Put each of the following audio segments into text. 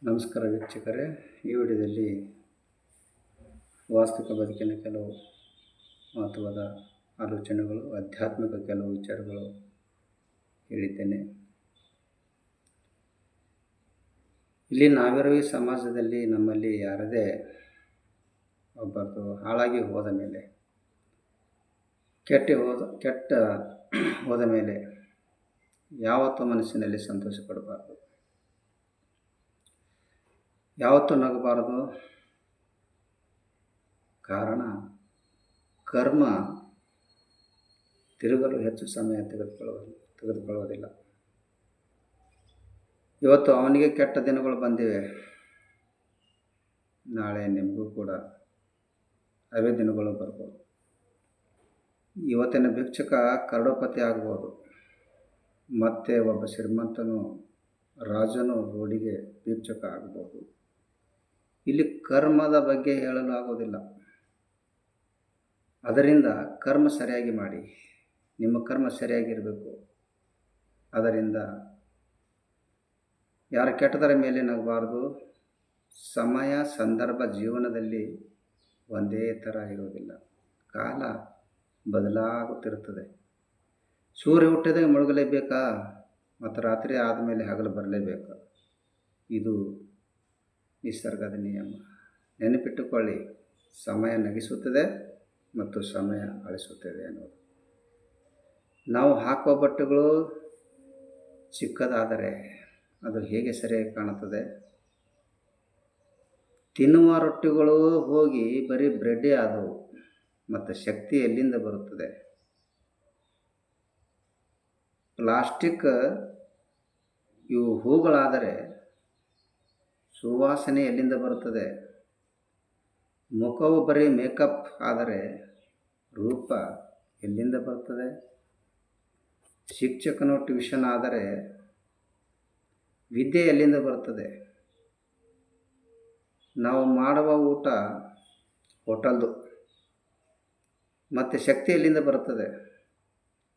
ನಮಸ್ಕಾರ ವೀಕ್ಷಕರೇ, ಈ ವಿಡಿಯೋದಲ್ಲಿ ವಾಸ್ತವಿಕ ಬದುಕಿನ ಕೆಲವು ಮಹತ್ವದ ಆಲೋಚನೆಗಳು, ಆಧ್ಯಾತ್ಮಿಕ ಕೆಲವು ವಿಚಾರಗಳು ಹೇಳಿದ್ದೇನೆ. ಇಲ್ಲಿ ನಾವಿರುವ ಈ ಸಮಾಜದಲ್ಲಿ ನಮ್ಮಲ್ಲಿ ಯಾರದೇ ಒಬ್ಬರದು ಹಾಳಾಗಿ ಹೋದ ಮೇಲೆ, ಕೆಟ್ಟ ಹೋದ ಮೇಲೆ ಯಾವತ್ತೂ ಮನಸ್ಸಿನಲ್ಲಿ ಸಂತೋಷ ಪಡಬಾರ್ದು, ಯಾವತ್ತೂ ನಗಬಾರದು. ಕಾರಣ ಕರ್ಮ ತಿರುಗಲು ಹೆಚ್ಚು ಸಮಯ ತೆಗೆದುಕೊಳ್ಳುವುದಿಲ್ಲ. ಇವತ್ತು ಅವನಿಗೆ ಕೆಟ್ಟ ದಿನಗಳು ಬಂದಿವೆ, ನಾಳೆ ನಿಮಗೂ ಕೂಡ ಅವೇ ದಿನಗಳು ಬರ್ಬೋದು. ಇವತ್ತಿನ ಭಿಕ್ಷುಕ ಕರೋಡಪತಿ ಆಗ್ಬೋದು, ಮತ್ತೆ ಒಬ್ಬ ಶ್ರೀಮಂತನು ರಾಜನು ರೋಡಿಗೆ ಭಿಕ್ಷುಕ ಆಗ್ಬೋದು. ಇಲ್ಲಿ ಕರ್ಮದ ಬಗ್ಗೆ ಹೇಳಲು ಆಗೋದಿಲ್ಲ. ಅದರಿಂದ ಕರ್ಮ ಸರಿಯಾಗಿ ಮಾಡಿ, ನಿಮ್ಮ ಕರ್ಮ ಸರಿಯಾಗಿರಬೇಕು. ಅದರಿಂದ ಯಾರ ಕೆಟ್ಟದರ ಮೇಲೆ ನಗಬಾರ್ದು. ಸಮಯ ಸಂದರ್ಭ ಜೀವನದಲ್ಲಿ ಒಂದೇ ಥರ ಇರೋದಿಲ್ಲ. ಕಾಲ ಬದಲಾಗುತ್ತಿರುತ್ತದೆ. ಸೂರ್ಯ ಹುಟ್ಟಿದಾಗ ಮುಳುಗಲೇಬೇಕಾ? ಮತ್ತು ರಾತ್ರಿ ಆದಮೇಲೆ ಹಗಲು ಬರಲೇಬೇಕಾ? ಇದು ನಿಸರ್ಗದ ನಿಯಮ. ನೆನಪಿಟ್ಟುಕೊಳ್ಳಿ, ಸಮಯ ನಗಿಸುತ್ತದೆ ಮತ್ತು ಸಮಯ ಅಳಿಸುತ್ತದೆ ಅನ್ನೋದು. ನಾವು ಹಾಕುವ ಬಟ್ಟೆಗಳು ಚಿಕ್ಕದಾದರೆ ಅದು ಹೇಗೆ ಸರಿಯಾಗಿ ಕಾಣುತ್ತದೆ? ತಿನ್ನುವ ರೊಟ್ಟಿಗಳು ಹೋಗಿ ಬರೀ ಬ್ರೆಡ್ಡೇ ಆದವು, ಮತ್ತು ಶಕ್ತಿ ಎಲ್ಲಿಂದ ಬರುತ್ತದೆ? ಪ್ಲಾಸ್ಟಿಕ್ ಇವು ಹೂಗಳಾದರೆ ಸುವಾಸನೆ ಎಲ್ಲಿಂದ ಬರುತ್ತದೆ? ಮುಖವು ಬರೀ ಮೇಕಪ್ ಆದರೆ ರೂಪ ಎಲ್ಲಿಂದ ಬರುತ್ತದೆ? ಶಿಕ್ಷಕನು ಟ್ಯೂಷನ್ ಆದರೆ ವಿದ್ಯೆ ಎಲ್ಲಿಂದ ಬರುತ್ತದೆ? ನಾವು ಮಾಡುವ ಊಟ ಹೋಟೆಲ್ದು, ಮತ್ತು ಶಕ್ತಿ ಎಲ್ಲಿಂದ ಬರುತ್ತದೆ?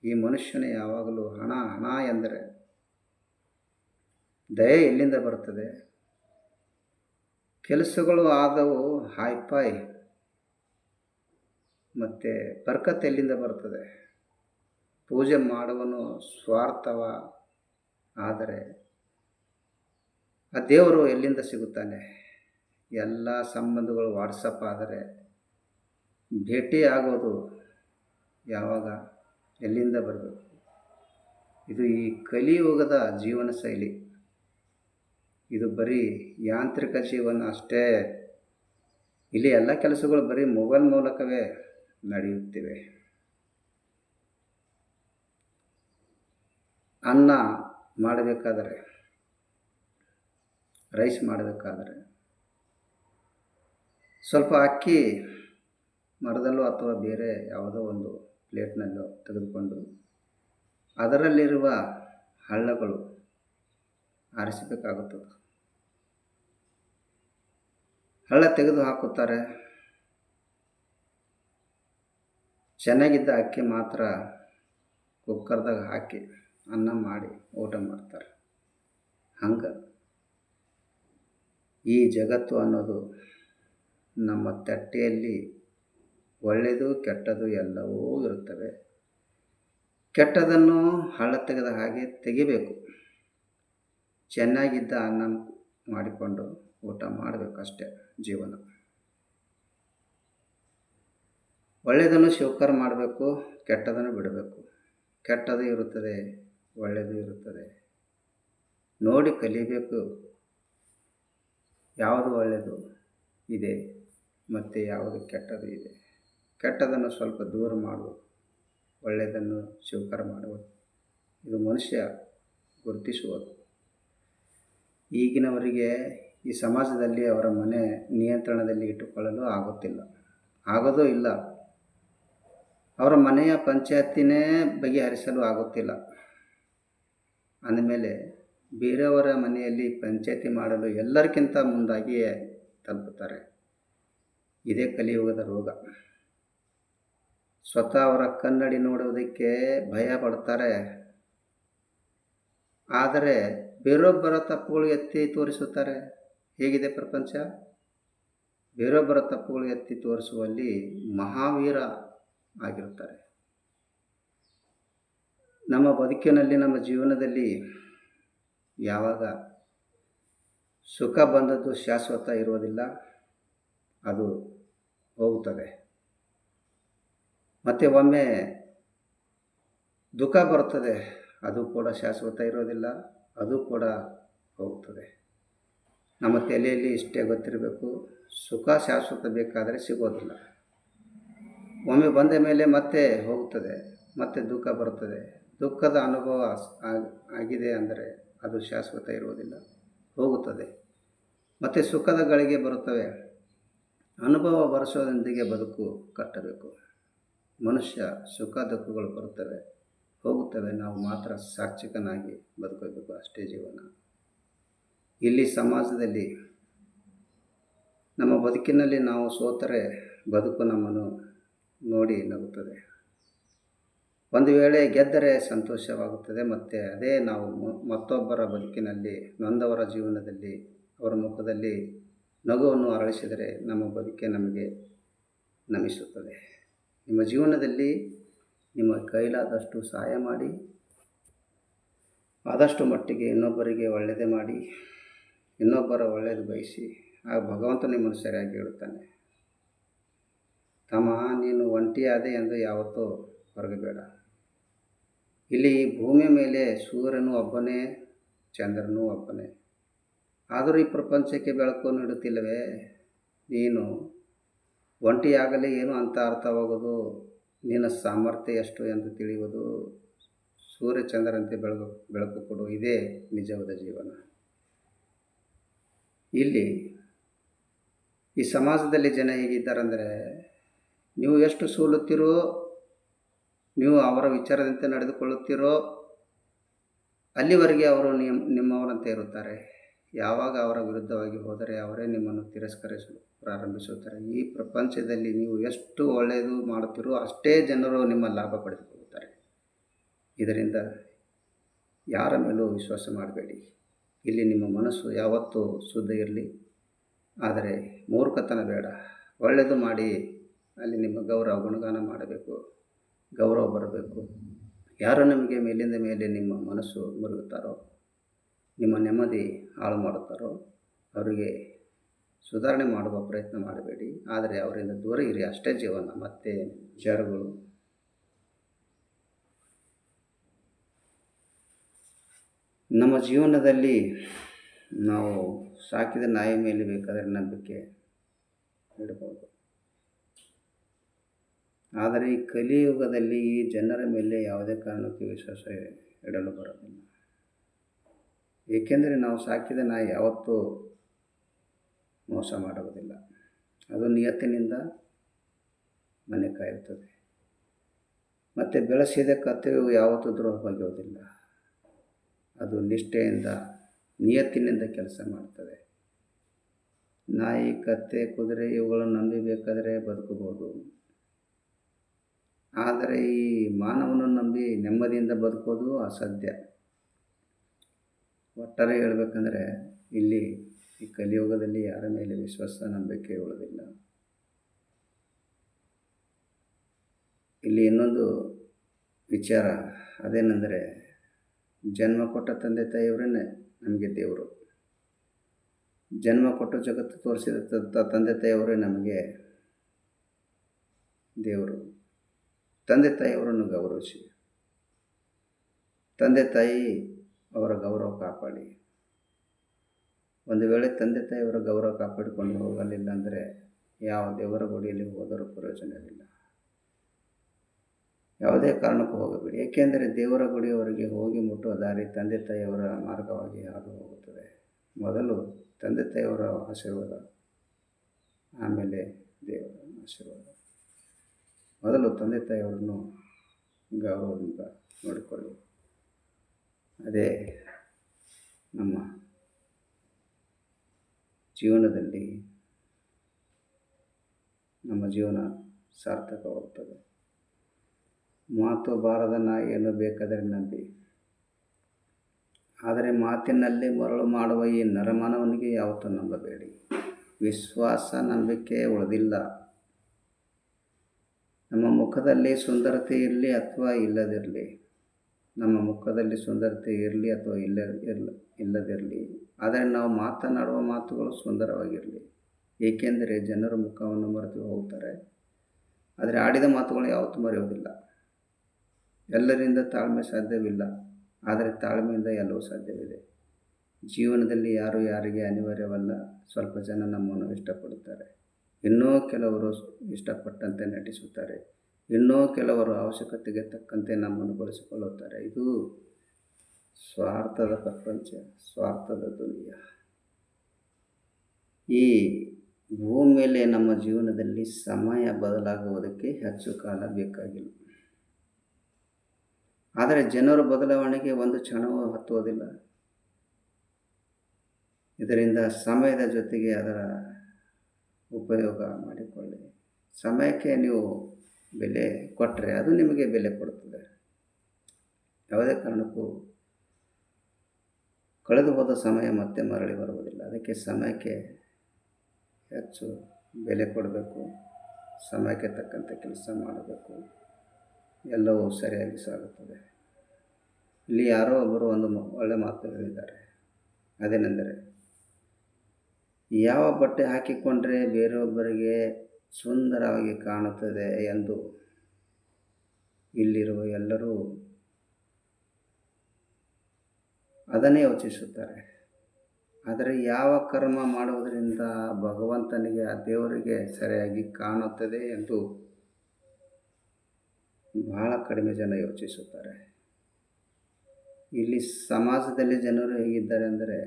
ಈ ಮನುಷ್ಯನ ಯಾವಾಗಲೂ ಹಣ ಹಣ ಎಂದರೆ ದಯೆ ಎಲ್ಲಿಂದ ಬರುತ್ತದೆ? ಕೆಲಸಗಳು ಆದವು ಹೈಫೈ, ಮತ್ತು ಬರ್ಕತ್ ಎಲ್ಲಿಂದ ಬರುತ್ತದೆ? ಪೂಜೆ ಮಾಡುವನು ಸ್ವಾರ್ಥವ ಆದರೆ ಆ ದೇವರು ಎಲ್ಲಿಂದ ಸಿಗುತ್ತಾನೆ? ಎಲ್ಲ ಸಂಬಂಧಗಳು ವಾಟ್ಸಪ್ ಆದರೆ ಭೇಟಿ ಆಗೋದು ಯಾವಾಗ, ಎಲ್ಲಿಂದ ಬರಬೇಕು? ಇದು ಈ ಕಲಿಯುಗದ ಜೀವನ ಶೈಲಿ. ಇದು ಬರೀ ಯಾಂತ್ರಿಕ ಜೀವನ ಅಷ್ಟೇ. ಇಲ್ಲಿ ಎಲ್ಲ ಕೆಲಸಗಳು ಬರೀ ಮೊಬೈಲ್ ಮೂಲಕವೇ ನಡೆಯುತ್ತಿವೆ. ಅನ್ನ ಮಾಡಬೇಕಾದರೆ, ರೈಸ್ ಮಾಡಬೇಕಾದರೆ ಸ್ವಲ್ಪ ಅಕ್ಕಿ ಮರದಲ್ಲೋ ಅಥವಾ ಬೇರೆ ಯಾವುದೋ ಒಂದು ಪ್ಲೇಟ್ನಲ್ಲೋ ತೆಗೆದುಕೊಂಡು ಅದರಲ್ಲಿರುವ ಹಳ್ಳಗಳು ಆರಿಸಬೇಕಾಗುತ್ತದೆ. ಹಳ್ಳ ತೆಗೆದು ಹಾಕುತ್ತಾರೆ. ಚೆನ್ನಾಗಿದ್ದ ಅಕ್ಕಿ ಮಾತ್ರ ಕುಕ್ಕರ್ದಾಗ ಹಾಕಿ ಅನ್ನ ಮಾಡಿ ಊಟ ಮಾಡ್ತಾರೆ. ಹಂಗೆ ಈ ಜಗತ್ತು ಅನ್ನೋದು ನಮ್ಮ ತಟ್ಟೆಯಲ್ಲಿ ಒಳ್ಳೆಯದು ಕೆಟ್ಟದ್ದು ಎಲ್ಲವೂ ಇರುತ್ತವೆ. ಕೆಟ್ಟದನ್ನು ಹಳ್ಳ ತೆಗೆದ ಹಾಗೆ ತೆಗಿಬೇಕು. ಚೆನ್ನಾಗಿದ್ದ ಅನ್ನ ಮಾಡಿಕೊಂಡು ಊಟ ಮಾಡಬೇಕಷ್ಟೇ ಜೀವನ. ಒಳ್ಳೆಯದನ್ನು ಸ್ವೀಕಾರ ಮಾಡಬೇಕು, ಕೆಟ್ಟದನ್ನು ಬಿಡಬೇಕು. ಕೆಟ್ಟದು ಇರುತ್ತದೆ, ಒಳ್ಳೆಯದು ಇರುತ್ತದೆ. ನೋಡಿ ಕಲಿಬೇಕು. ಯಾವುದು ಒಳ್ಳೆಯದು ಇದೆ ಮತ್ತು ಯಾವುದು ಕೆಟ್ಟದು ಇದೆ. ಕೆಟ್ಟದನ್ನು ಸ್ವಲ್ಪ ದೂರ ಮಾಡುವುದು, ಒಳ್ಳೆಯದನ್ನು ಸ್ವೀಕಾರ ಮಾಡುವುದು. ಇದು ಮನುಷ್ಯ ಗುರುತಿಸುವುದು. ಈಗಿನವರಿಗೆ ಈ ಸಮಾಜದಲ್ಲಿ ಅವರ ಮನೆ ನಿಯಂತ್ರಣದಲ್ಲಿ ಇಟ್ಟುಕೊಳ್ಳಲು ಆಗೋದೂ ಇಲ್ಲ. ಅವರ ಮನೆಯ ಪಂಚಾಯತಿನೇ ಬಗೆಹರಿಸಲು ಆಗುತ್ತಿಲ್ಲ ಅಂದಮೇಲೆ ಬೇರೆಯವರ ಮನೆಯಲ್ಲಿ ಪಂಚಾಯತಿ ಮಾಡಲು ಎಲ್ಲರಿಗಿಂತ ಮುಂದಾಗಿಯೇ ತಲುಪುತ್ತಾರೆ. ಇದೇ ಕಲಿಯುಗದ ರೋಗ. ಸ್ವತಃ ಅವರ ಕನ್ನಡಿ ನೋಡುವುದಕ್ಕೆ ಭಯ ಪಡ್ತಾರೆ. ಆದರೆ ಬೇರೊಬ್ಬರ ತಪ್ಪುಗಳು ಎತ್ತಿ ತೋರಿಸುತ್ತಾರೆ. ಹೇಗಿದೆ ಪ್ರಪಂಚ? ಬೇರೊಬ್ಬರ ತಪ್ಪುಗಳು ಎತ್ತಿ ತೋರಿಸುವಲ್ಲಿ ಮಹಾವೀರ ಆಗಿರುತ್ತಾರೆ. ನಮ್ಮ ಬದುಕಿನಲ್ಲಿ, ನಮ್ಮ ಜೀವನದಲ್ಲಿ ಯಾವಾಗ ಸುಖ ಬಂದದ್ದು ಶಾಶ್ವತ ಇರುವುದಿಲ್ಲ, ಅದು ಹೋಗುತ್ತದೆ. ಮತ್ತು ಒಮ್ಮೆ ದುಃಖ ಬರುತ್ತದೆ, ಅದು ಕೂಡ ಶಾಶ್ವತ ಇರೋದಿಲ್ಲ, ಅದು ಕೂಡ ಹೋಗ್ತದೆ. ನಮ್ಮ ತಲೆಯಲ್ಲಿ ಇಷ್ಟೇ ಗೊತ್ತಿರಬೇಕು, ಸುಖ ಶಾಶ್ವತ ಬೇಕಾದರೆ ಸಿಗೋದಿಲ್ಲ. ಒಮ್ಮೆ ಬಂದ ಮೇಲೆ ಮತ್ತೆ ಹೋಗ್ತದೆ, ಮತ್ತೆ ದುಃಖ ಬರುತ್ತದೆ. ದುಃಖದ ಅನುಭವ ಆಗಿದೆ ಅಂದರೆ ಅದು ಶಾಶ್ವತ ಇರುವುದಿಲ್ಲ, ಹೋಗುತ್ತದೆ. ಮತ್ತು ಸುಖದ ಗಳಿಗೆ ಬರುತ್ತವೆ. ಅನುಭವ ಬರೆಸೋದೊಂದಿಗೆ ಬದುಕು ಕಟ್ಟಬೇಕು. ಮನುಷ್ಯ ಸುಖ ದುಃಖಗಳು ಬರುತ್ತವೆ, ಹೋಗುತ್ತವೆ. ನಾವು ಮಾತ್ರ ಸಾಕ್ಷಿಕನಾಗಿ ಬದುಕಬೇಕು, ಅಷ್ಟೇ ಜೀವನ. ಇಲ್ಲಿ ಸಮಾಜದಲ್ಲಿ ನಮ್ಮ ಬದುಕಿನಲ್ಲಿ ನಾವು ಸೋತರೆ ಬದುಕು ನಮ್ಮನ್ನು ನೋಡಿ ನಗುತ್ತದೆ. ಒಂದು ವೇಳೆ ಗೆದ್ದರೆ ಸಂತೋಷವಾಗುತ್ತದೆ. ಮತ್ತು ಅದೇ ನಾವು ಮತ್ತೊಬ್ಬರ ಬದುಕಿನಲ್ಲಿ, ನೊಂದವರ ಜೀವನದಲ್ಲಿ, ಅವರ ಮುಖದಲ್ಲಿ ನಗುವನ್ನು ಅರಳಿಸಿದರೆ ನಮ್ಮ ಬದುಕೆ ನಮಗೆ ನಮಿಸುತ್ತದೆ. ನಿಮ್ಮ ಜೀವನದಲ್ಲಿ ನಿಮ್ಮ ಕೈಲಾದಷ್ಟು ಸಹಾಯ ಮಾಡಿ, ಆದಷ್ಟು ಮಟ್ಟಿಗೆ ಇನ್ನೊಬ್ಬರಿಗೆ ಒಳ್ಳೆಯದೇ ಮಾಡಿ, ಇನ್ನೊಬ್ಬರ ಒಳ್ಳೆಯದು ಬಯಸಿ. ಆಗ ಭಗವಂತ ನಿಮ್ಮನ್ನು ಸರಿಯಾಗಿ ಹೇಳುತ್ತಾನೆ. ತಮ್ಮ, ನೀನು ಒಂಟಿಯಾದೆ ಎಂದು ಯಾವತ್ತೂ ಹೊರಗಬೇಡ. ಇಲ್ಲಿ ಭೂಮಿಯ ಮೇಲೆ ಸೂರ್ಯನೂ ಒಬ್ಬನೇ, ಚಂದ್ರನೂ ಒಬ್ಬನೇ. ಆದರೂ ಈ ಪ್ರಪಂಚಕ್ಕೆ ಬೆಳಕು ನೀಡುತ್ತಿಲ್ಲವೇ? ನೀನು ಒಂಟಿಯಾಗಲಿ ಏನು ಅಂತ ಅರ್ಥವಾಗುವುದು, ನಿನ್ನ ಸಾಮರ್ಥ್ಯ ಎಷ್ಟು ಎಂದು ತಿಳಿಯುವುದು, ಸೂರ್ಯಚಂದ್ರಂತೆ ಬೆಳಕು ಕೊಡು. ಇದೇ ನಿಜವಾದ ಜೀವನ. ಇಲ್ಲಿ ಈ ಸಮಾಜದಲ್ಲಿ ಜನ ಹೇಗಿದ್ದಾರೆಂದರೆ, ನೀವು ಎಷ್ಟು ಸೋಲುತ್ತೀರೋ, ನೀವು ಅವರ ವಿಚಾರದಂತೆ ನಡೆದುಕೊಳ್ಳುತ್ತೀರೋ, ಅಲ್ಲಿವರೆಗೆ ಅವರು ನಿಮ್ಮವರಂತೆ ಇರುತ್ತಾರೆ. ಯಾವಾಗ ಅವರ ವಿರುದ್ಧವಾಗಿ ಹೋದರೆ ಅವರೇ ನಿಮ್ಮನ್ನು ತಿರಸ್ಕರಿಸಲು ಪ್ರಾರಂಭಿಸುತ್ತಾರೆ. ಈ ಪ್ರಪಂಚದಲ್ಲಿ ನೀವು ಎಷ್ಟು ಒಳ್ಳೆಯದು ಮಾಡುತ್ತೀರೋ ಅಷ್ಟೇ ಜನರು ನಿಮ್ಮ ಲಾಭ ಪಡೆದುಕೊಳ್ಳುತ್ತಾರೆ. ಇದರಿಂದ ಯಾರ ಮೇಲೂ ವಿಶ್ವಾಸ ಮಾಡಬೇಡಿ. ಇಲ್ಲಿ ನಿಮ್ಮ ಮನಸ್ಸು ಯಾವತ್ತೂ ಶುದ್ಧ ಇರಲಿ, ಆದರೆ ಮೂರ್ಖತನ ಬೇಡ. ಒಳ್ಳೆಯದು ಮಾಡಿ ಅಲ್ಲಿ ನಿಮ್ಮ ಗೌರವ ಗುಣಗಾನ ಮಾಡಬೇಕು, ಗೌರವ ಬರಬೇಕು. ಯಾರು ನಿಮಗೆ ಮೇಲಿಂದ ಮೇಲೆ ನಿಮ್ಮ ಮನಸ್ಸು ಮುರುಗುತ್ತಾರೋ, ನಿಮ್ಮ ನೆಮ್ಮದಿ ಹಾಳು ಮಾಡುತ್ತಾರೋ ಅವರಿಗೆ ಸುಧಾರಣೆ ಮಾಡುವ ಪ್ರಯತ್ನ ಮಾಡಬೇಡಿ. ಆದರೆ ಅವರಿಂದ ದೂರ ಇರಿ, ಅಷ್ಟೇ ಜೀವನ. ಮತ್ತು ವಿಚಾರಗಳು ನಮ್ಮ ಜೀವನದಲ್ಲಿ ನಾವು ಸಾಕಿದ ನಾಯಿ ಮೇಲೆ ಬೇಕಾದರೆ ನಂಬಿಕೆ ಇಡಬಹುದು. ಆದರೆ ಈ ಕಲಿಯುಗದಲ್ಲಿ ಈ ಜನರ ಮೇಲೆ ಯಾವುದೇ ಕಾರಣಕ್ಕೂ ವಿಶ್ವಾಸ ಇಡಲು ಬರೋದಿಲ್ಲ. ಏಕೆಂದರೆ ನಾವು ಸಾಕಿದ ನಾಯಿ ಯಾವತ್ತೂ ಮೋಸ ಮಾಡುವುದಿಲ್ಲ. ಅದು ನಿಯತ್ತಿನಿಂದ ಮನೆ ಕಾಯುತ್ತದೆ. ಮತ್ತು ಬೆಳೆಸಿದ ಕತ್ತೆಯು ಯಾವತ್ತೂ ದ್ರೋಹ ಬಗೆಯುವುದಿಲ್ಲ. ಅದು ನಿಷ್ಠೆಯಿಂದ, ನಿಯತ್ತಿನಿಂದ ಕೆಲಸ ಮಾಡ್ತದೆ. ನಾಯಿ, ಕತ್ತೆ, ಕುದುರೆ ಇವುಗಳನ್ನು ನಂಬಿ ಬೇಕಾದರೆ ಬದುಕಬಹುದು. ಆದರೆ ಈ ಮಾನವನನ್ನು ನಂಬಿ ನೆಮ್ಮದಿಯಿಂದ ಬದುಕೋದು ಅಸಾಧ್ಯ. ಒಟ್ಟಾರೆ ಹೇಳಬೇಕಂದ್ರೆ ಇಲ್ಲಿ ಈ ಕಲಿಯುಗದಲ್ಲಿ ಯಾರ ಮೇಲೆ ವಿಶ್ವಾಸ, ನಂಬಿಕೆ ಉಳಿದಿಲ್ಲ. ಇಲ್ಲಿ ಇನ್ನೊಂದು ವಿಚಾರ ಅದೇನೆಂದರೆ, ಜನ್ಮ ಕೊಟ್ಟ ತಂದೆ ತಾಯಿಯವರೇ ನಮಗೆ ದೇವರು. ಜನ್ಮ ಕೊಟ್ಟು ಜಗತ್ತು ತೋರಿಸಿದ ತಂದೆ ತಾಯಿಯವರೇ ನಮಗೆ ದೇವರು. ತಂದೆ ತಾಯಿಯವರನ್ನು ಗೌರವಿಸಿ, ತಂದೆ ತಾಯಿ ಅವರ ಗೌರವ ಕಾಪಾಡಿ. ಒಂದು ವೇಳೆ ತಂದೆ ತಾಯಿಯವರ ಗೌರವ ಕಾಪಾಡಿಕೊಂಡು ಹೋಗಲಿಲ್ಲ ಅಂದರೆ ಯಾವ ದೇವರ ಗುಡಿಯಲ್ಲಿ ಹೋದರೂ ಪ್ರಯೋಜನವಿಲ್ಲ. ಯಾವುದೇ ಕಾರಣಕ್ಕೂ ಹೋಗಬೇಡಿ. ಏಕೆಂದರೆ ದೇವರ ಗುಡಿಯವರಿಗೆ ಹೋಗಿ ಮುಟ್ಟುವ ದಾರಿ ತಂದೆ ತಾಯಿಯವರ ಮಾರ್ಗವಾಗಿ ಹಾದು ಹೋಗುತ್ತದೆ. ಮೊದಲು ತಂದೆ ತಾಯಿಯವರ ಆಶೀರ್ವಾದ, ಆಮೇಲೆ ದೇವರ ಆಶೀರ್ವಾದ. ಮೊದಲು ತಂದೆ ತಾಯಿಯವರನ್ನು ಗೌರವದಿಂದ ನೋಡಿಕೊಳ್ಳಿ. ಅದೇ ನಮ್ಮ ಜೀವನದಲ್ಲಿ ನಮ್ಮ ಜೀವನ ಸಾರ್ಥಕವಾಗುತ್ತದೆ. ಮಾತು ಬಾರದ ನಾಯಿಯನ್ನು ಬೇಕಾದರೆ ನಂಬಿ, ಆದರೆ ಮಾತಿನಲ್ಲಿ ಮರಳು ಮಾಡುವ ಈ ನರಮಾನವನಿಗೆ ಯಾವತ್ತೂ ನಂಬಬೇಡಿ. ವಿಶ್ವಾಸ ನಂಬಿಕೆ ಉಳಿದಿಲ್ಲ. ನಮ್ಮ ಮುಖದಲ್ಲಿ ಸುಂದರತೆ ಇರಲಿ ಅಥವಾ ಇಲ್ಲದಿರಲಿ, ನಮ್ಮ ಮುಖದಲ್ಲಿ ಸುಂದರತೆ ಇರಲಿ ಅಥವಾ ಇಲ್ಲದಿರಲಿ, ಆದರೆ ನಾವು ಮಾತನಾಡುವ ಮಾತುಗಳು ಸುಂದರವಾಗಿರಲಿ. ಏಕೆಂದರೆ ಜನರು ಮುಖವನ್ನು ಮರೆತು ಹೋಗ್ತಾರೆ, ಆದರೆ ಆಡಿದ ಮಾತುಗಳು ಯಾವತ್ತೂ ಮರೆಯುವುದಿಲ್ಲ. ಎಲ್ಲರಿಂದ ತಾಳ್ಮೆ ಸಾಧ್ಯವಿಲ್ಲ, ಆದರೆ ತಾಳ್ಮೆಯಿಂದ ಎಲ್ಲವೂ ಸಾಧ್ಯವಿದೆ. ಜೀವನದಲ್ಲಿ ಯಾರು ಯಾರಿಗೆ ಅನಿವಾರ್ಯವಲ್ಲ. ಸ್ವಲ್ಪ ಜನ ನಮ್ಮನ್ನು ಇಷ್ಟಪಡುತ್ತಾರೆ, ಇನ್ನೂ ಕೆಲವರು ಇಷ್ಟಪಟ್ಟಂತೆ ನಟಿಸುತ್ತಾರೆ, ಇನ್ನೂ ಕೆಲವರು ಅವಶ್ಯಕತೆಗೆ ತಕ್ಕಂತೆ ನಮ್ಮನ್ನು ಬಳಸಿಕೊಳ್ಳುತ್ತಾರೆ. ಇದು ಸ್ವಾರ್ಥದ ಪ್ರಪಂಚ, ಸ್ವಾರ್ಥದ ದುನಿಯಾ. ಈ ಭೂಮಿಯಲ್ಲಿ ನಮ್ಮ ಜೀವನದಲ್ಲಿ ಸಮಯ ಬದಲಾಗುವುದಕ್ಕೆ ಹೆಚ್ಚು ಕಾಲ ಬೇಕಾಗಿಲ್ಲ, ಆದರೆ ಜನರ ಬದಲಾವಣೆಗೆ ಒಂದು ಕ್ಷಣವೂ ಹತ್ತುವುದಿಲ್ಲ. ಇದರಿಂದ ಸಮಯದ ಜೊತೆಗೆ ಅದರ ಉಪಯೋಗ ಮಾಡಿಕೊಳ್ಳಿ. ಸಮಯಕ್ಕೆ ನೀವು ಬೆಲೆ ಕೊಟ್ಟರೆ ಅದು ನಿಮಗೆ ಬೆಲೆ ಕೊಡುತ್ತದೆ. ಯಾವುದೇ ಕಾರಣಕ್ಕೂ ಕಳೆದು ಹೋದ ಸಮಯ ಮತ್ತೆ ಮರಳಿ ಬರುವುದಿಲ್ಲ. ಅದಕ್ಕೆ ಸಮಯಕ್ಕೆ ಹೆಚ್ಚು ಬೆಲೆ ಕೊಡಬೇಕು, ಸಮಯಕ್ಕೆ ತಕ್ಕಂತೆ ಕೆಲಸ ಮಾಡಬೇಕು, ಎಲ್ಲವೂ ಸರಿಯಾಗಿ ಸಾಗುತ್ತದೆ. ಇಲ್ಲಿ ಯಾರೋ ಒಬ್ಬರು ಒಂದು ಒಳ್ಳೆಯ ಮಾತು ಹೇಳಿದ್ದಾರೆ. ಅದೇನೆಂದರೆ, ಯಾವ ಬಟ್ಟೆ ಹಾಕಿಕೊಂಡ್ರೆ ಬೇರೊಬ್ಬರಿಗೆ ಸುಂದರವಾಗಿ ಕಾಣುತ್ತದೆ ಎಂದು ಇಲ್ಲಿರುವ ಎಲ್ಲರೂ ಅದನ್ನೇ ಯೋಚಿಸುತ್ತಾರೆ. ಆದರೆ ಯಾವ ಕರ್ಮ ಮಾಡುವುದರಿಂದ ಭಗವಂತನಿಗೆ, ಆ ದೇವರಿಗೆ ಸರಿಯಾಗಿ ಕಾಣುತ್ತದೆ ಎಂದು ಬಹಳ ಕಡಿಮೆ ಜನ ಯೋಚಿಸುತ್ತಾರೆ. ಇಲ್ಲಿ ಸಮಾಜದಲ್ಲಿ ಜನರು ಹೇಗಿದ್ದಾರೆ ಅಂದರೆ,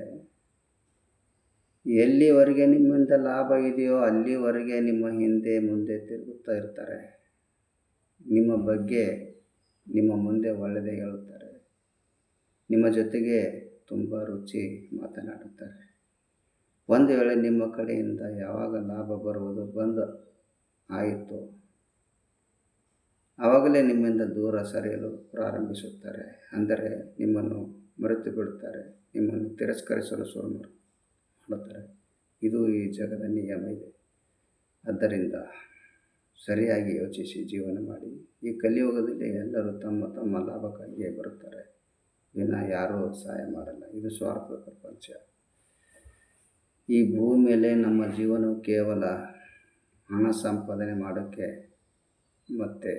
ಎಲ್ಲಿವರೆಗೆ ನಿಮ್ಮಿಂದ ಲಾಭ ಇದೆಯೋ ಅಲ್ಲಿವರೆಗೆ ನಿಮ್ಮ ಹಿಂದೆ ಮುಂದೆ ತಿರುಗುತ್ತಾ ಇರ್ತಾರೆ. ನಿಮ್ಮ ಬಗ್ಗೆ ನಿಮ್ಮ ಮುಂದೆ ಒಳ್ಳೆಯದೇ ಹೇಳುತ್ತಾರೆ, ನಿಮ್ಮ ಜೊತೆಗೆ ತುಂಬ ರುಚಿ ಮಾತನಾಡುತ್ತಾರೆ. ಒಂದು ವೇಳೆ ನಿಮ್ಮ ಕಡೆಯಿಂದ ಯಾವಾಗ ಲಾಭ ಬರುವುದು ಬಂದು ಆಯಿತು, ಆವಾಗಲೇ ನಿಮ್ಮಿಂದ ದೂರ ಸರಿಯಲು ಪ್ರಾರಂಭಿಸುತ್ತಾರೆ. ಅಂದರೆ ನಿಮ್ಮನ್ನು ಮರೆತು ಬಿಡುತ್ತಾರೆ, ನಿಮ್ಮನ್ನು ತಿರಸ್ಕರಿಸಲು ಶುರು ಮಾಡುತ್ತಾರೆ. ಇದು ಈ ಜಗದ ನಿಯಮ ಇದೆ. ಆದ್ದರಿಂದ ಸರಿಯಾಗಿ ಯೋಚಿಸಿ ಜೀವನ ಮಾಡಿ. ಈ ಕಲಿಯುಗದಲ್ಲಿ ಎಲ್ಲರೂ ತಮ್ಮ ತಮ್ಮ ಲಾಭಕ್ಕಾಗಿಯೇ ಬರುತ್ತಾರೆ, ವಿನ ಯಾರೂ ಸಹಾಯ ಮಾಡಲ್ಲ. ಇದು ಸ್ವಾರ್ಥದ ಪ್ರಪಂಚ. ಈ ಭೂಮಿ ಮೇಲೆ ನಮ್ಮ ಜೀವನವು ಕೇವಲ ಹಣ ಸಂಪಾದನೆ ಮಾಡೋಕ್ಕೆ ಮತ್ತು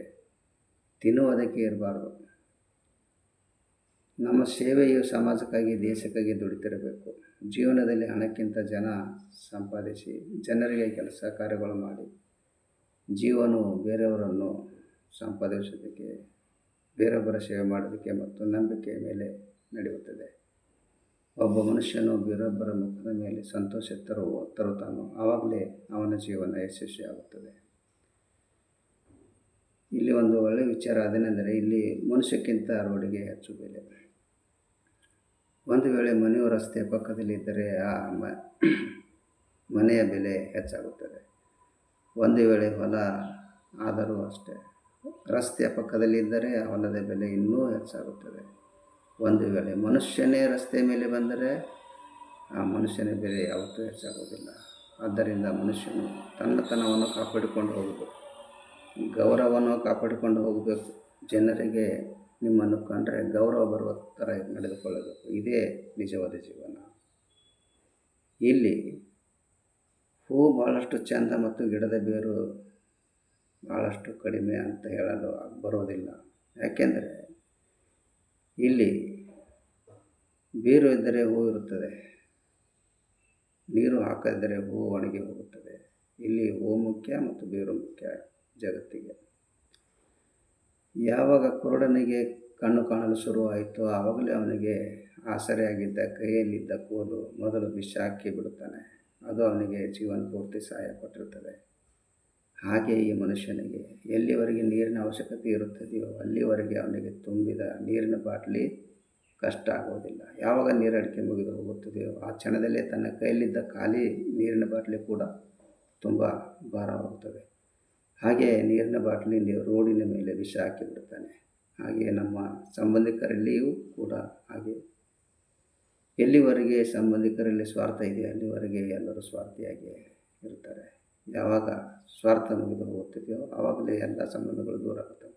ತಿನ್ನುವುದಕ್ಕೆ ಇರಬಾರ್ದು. ನಮ್ಮ ಸೇವೆಯು ಸಮಾಜಕ್ಕಾಗಿ, ದೇಶಕ್ಕಾಗಿ ದುಡಿತಿರಬೇಕು. ಜೀವನದಲ್ಲಿ ಹಣಕ್ಕಿಂತ ಜನ ಸಂಪಾದಿಸಿ, ಜನರಿಗೆ ಕೆಲಸ ಕಾರ್ಯಗಳು ಮಾಡಿ, ಜೀವನವು ಬೇರೆಯವರನ್ನು ಸಂಪಾದಿಸೋದಕ್ಕೆ, ಬೇರೊಬ್ಬರ ಸೇವೆ ಮಾಡೋದಕ್ಕೆ ಮತ್ತು ನಂಬಿಕೆಯ ಮೇಲೆ ನಡೆಯುತ್ತದೆ. ಒಬ್ಬ ಮನುಷ್ಯನು ಬೇರೊಬ್ಬರ ಮುಖದ ಮೇಲೆ ಸಂತೋಷ ತರುತ್ತಾನೋ ಆವಾಗಲೇ ಅವನ ಜೀವನ ಯಶಸ್ವಿಯಾಗುತ್ತದೆ. ಇಲ್ಲಿ ಒಂದು ಒಳ್ಳೆಯ ವಿಚಾರ ಅದೇನೆಂದರೆ, ಇಲ್ಲಿ ಮನುಷ್ಯಕ್ಕಿಂತ ರೋಡಿಗೆ ಹೆಚ್ಚು ಬೆಲೆ. ಒಂದು ವೇಳೆ ಮನೆಯು ರಸ್ತೆಯ ಪಕ್ಕದಲ್ಲಿದ್ದರೆ ಆ ಮನೆಯ ಬೆಲೆ ಹೆಚ್ಚಾಗುತ್ತದೆ. ಒಂದು ವೇಳೆ ಹೊಲ ಆದರೂ ಅಷ್ಟೇ, ರಸ್ತೆಯ ಪಕ್ಕದಲ್ಲಿದ್ದರೆ ಆ ಹೊಲದ ಬೆಲೆ ಇನ್ನೂ ಹೆಚ್ಚಾಗುತ್ತದೆ. ಒಂದು ವೇಳೆ ಮನುಷ್ಯನೇ ರಸ್ತೆಯ ಮೇಲೆ ಬಂದರೆ ಆ ಮನುಷ್ಯನ ಬೆಲೆ ಯಾವತ್ತೂ ಹೆಚ್ಚಾಗುವುದಿಲ್ಲ. ಆದ್ದರಿಂದ ಮನುಷ್ಯನು ತನ್ನತನವನ್ನು ಕಾಪಾಡಿಕೊಂಡು ಹೋಗಬೇಕು, ಗೌರವವನ್ನು ಕಾಪಾಡಿಕೊಂಡು ಹೋಗಬೇಕು. ಜನರಿಗೆ ನಿಮ್ಮನ್ನು ಕಂಡರೆ ಗೌರವ ಬರುವ ಥರ ನಡೆದುಕೊಳ್ಳಬೇಕು. ಇದೇ ನಿಜವಾದ ಜೀವನ. ಇಲ್ಲಿ ಹೂ ಭಾಳಷ್ಟು ಚೆಂದ ಮತ್ತು ಗಿಡದ ಬೇರು ಭಾಳಷ್ಟು ಕಡಿಮೆ ಅಂತ ಹೇಳಲು ಬರೋದಿಲ್ಲ. ಯಾಕೆಂದರೆ ಇಲ್ಲಿ ಬೇರು ಇದ್ದರೆ ಹೂ ಇರುತ್ತದೆ, ನೀರು ಹಾಕದಿದ್ದರೆ ಹೂ ಒಣಗಿ ಹೋಗುತ್ತದೆ. ಇಲ್ಲಿ ಹೂ ಮುಖ್ಯ ಮತ್ತು ಬೇರು ಮುಖ್ಯ ಜಗತ್ತಿಗೆ. ಯಾವಾಗ ಕುರುಡನಿಗೆ ಕಣ್ಣು ಕಾಣಲು ಶುರುವಾಯಿತೋ ಆವಾಗಲೇ ಅವನಿಗೆ ಆಸರೆಯಾಗಿದ್ದ ಕೈಯಲ್ಲಿದ್ದ ಕೋಲು ಮೊದಲು ಬಿಸಾಕಿ ಬಿಡುತ್ತಾನೆ. ಅದು ಅವನಿಗೆ ಜೀವನ ಪೂರ್ತಿ ಸಹಾಯ ಕೊಟ್ಟಿರುತ್ತದೆ. ಹಾಗೆ ಈ ಮನುಷ್ಯನಿಗೆ ಎಲ್ಲಿವರೆಗೆ ನೀರಿನ ಅವಶ್ಯಕತೆ ಇರುತ್ತದೆಯೋ ಅಲ್ಲಿವರೆಗೆ ಅವನಿಗೆ ತುಂಬಿದ ನೀರಿನ ಬಾಟಲಿ ಕಷ್ಟ ಆಗುವುದಿಲ್ಲ. ಯಾವಾಗ ನೀರಡಿಕೆ ಮುಗಿದು ಹೋಗುತ್ತದೆಯೋ ಆ ಕ್ಷಣದಲ್ಲೇ ತನ್ನ ಕೈಯಲ್ಲಿದ್ದ ಖಾಲಿ ನೀರಿನ ಬಾಟಲಿ ಕೂಡ ತುಂಬ ಭಾರವಾಗುತ್ತದೆ. ಹಾಗೆ ನೀರಿನ ಬಾಟಲಿ ರೋಡಿನ ಮೇಲೆ ಬಿಸಾಕಿ ಬಿಡುತ್ತಾನೆ. ಹಾಗೆ ನಮ್ಮ ಸಂಬಂಧಿಕರಲ್ಲಿಯೂ ಕೂಡ ಹಾಗೆ ಎಲ್ಲಿವರೆಗೆ ಸಂಬಂಧಿಕರಲ್ಲಿ ಸ್ವಾರ್ಥ ಇದೆಯೋ ಅಲ್ಲಿವರೆಗೆ ಎಲ್ಲರೂ ಸ್ವಾರ್ಥಿಯಾಗಿ ಇರ್ತಾರೆ. ಯಾವಾಗ ಸ್ವಾರ್ಥ ಮುಗಿದು ಹೋಗುತ್ತಿದೆಯೋ ಆವಾಗಲೇ ಎಲ್ಲ ಸಂಬಂಧಗಳು ದೂರ ಆಗುತ್ತವೆ.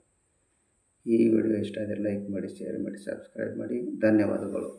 ಈ ವಿಡಿಯೋ ಇಷ್ಟ ಆದರೆ ಲೈಕ್ ಮಾಡಿ, ಶೇರ್ ಮಾಡಿ, ಸಬ್ಸ್ಕ್ರೈಬ್ ಮಾಡಿ. ಧನ್ಯವಾದಗಳು.